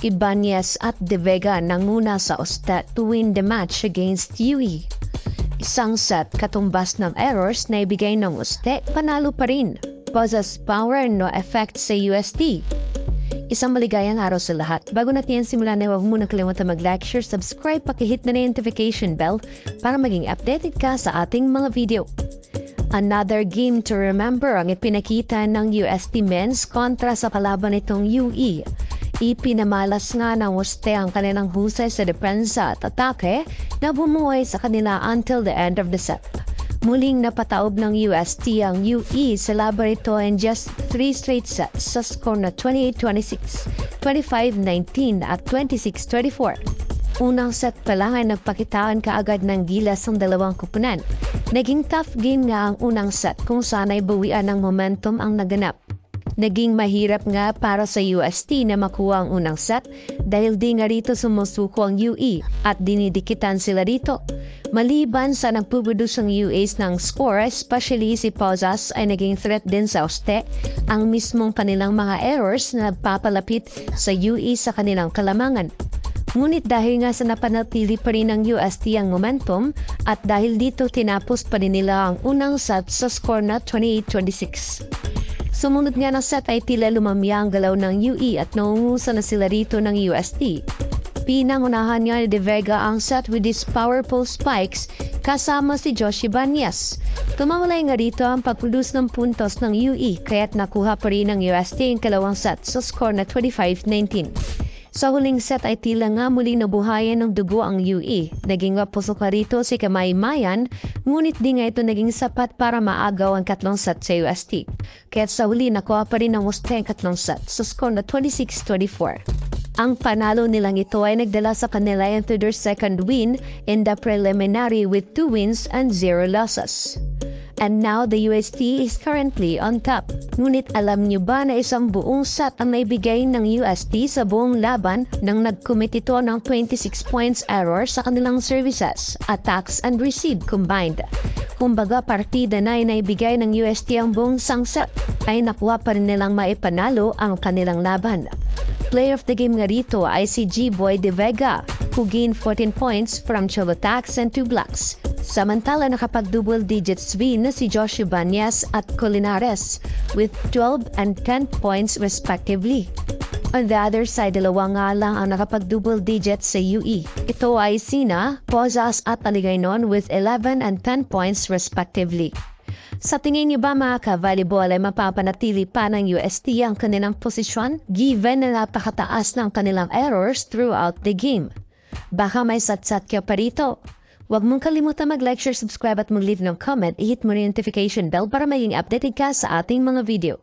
Ibanez at De Vega nanguna sa Ostet to win the match against UE. Isang set katumbas ng errors na ibigay ng Ostet, panalo pa rin. Pozas power no effect sa UST. Isang maligayang araw sa lahat. Bago natin simulan ay huwag muna kalimutan mag-like, share, subscribe, pakihit na notification bell para maging updated ka sa ating mga video. Another game to remember ang ipinakita ng UST men's kontra sa kalaban nitong UE. Ipinamalas nga ng Oste ang kanilang husay sa depensa at atake na bumuhay sa kanila until the end of the set. Muling napataob ng UST ang UE sa laban ito in just 3 straight sets sa score na 28-26, 25-19 at 26-24. Unang set pa lang ay nagpakitaan kaagad ng gilas ang dalawang kupunan. Naging tough game nga ang unang set kung saan ay bawian ng momentum ang naganap. Naging mahirap nga para sa UST na makuha ang unang set dahil di nga rito sumusuko ang UE at dinidikitan sila rito. Maliban sa nagpuproduce ang UAs ng score, especially si Pozas ay naging threat din sa Oste, ang mismong kanilang mga errors na nagpapalapit sa UE sa kanilang kalamangan. Ngunit dahil nga sa napanatili pa rin ng UST ang momentum at dahil dito tinapos pa rin nila ang unang set sa score na 28-26. Sumunod nga ng set ay tila lumamya ang galaw ng UE at naungusan na sila rito ng UST. Pinangunahan niya ni De Vega ang set with his powerful spikes kasama si Josh Ibanez. Tumawalay nga rito ang pag-produce ng puntos ng UE kaya't nakuha pa rin ng UST ang kalawang set sa score na 25-19. Sa huling set ay tila nga muling nabuhayan ng dugo ang UE. Naging mapusok ka rito si Kamaymayan, ngunit di nga ito naging sapat para maagaw ang katlong set sa UST. Kaya't sa huli nakuha pa rin ng Oste ang katlong set sa score na 26-24. Ang panalo nilang ito ay nagdala sa kanila into their second win in the preliminary with 2 wins and 0 losses. And now the UST is currently on top. Ngunit alam niyo ba na isang buong set ang naibigay ng UST sa buong laban nang nag-commit ito ng 26 points error sa kanilang services, attacks and receive combined. Kumbaga partida na naibigay ng UST ang buong sang set ay nakuha pa rin nilang maipanalo ang kanilang laban. Player of the game nga rito ay si G-Boy De Vega who gained 14 points from 12 attacks and 2 blocks. Samantala nakapag-double digits win na si Josh Ibanez at Colinares with 12 and 10 points respectively. On the other side, dalawa nga lang ang nakapag-double digits sa UE. Ito ay sina, Pozas at Aligaynon with 11 and 10 points respectively. Sa tingin niyo ba mga ka-volleyball ay mapapanatili pa ng UST ang kanilang posisyon given na napakataas ng kanilang errors throughout the game? Baka may satsat ka pa rito. Huwag mong kalimutan mag-like, share, subscribe at mag-leave ng comment. I-hit mo rin notification bell para maging updated ka sa ating mga video.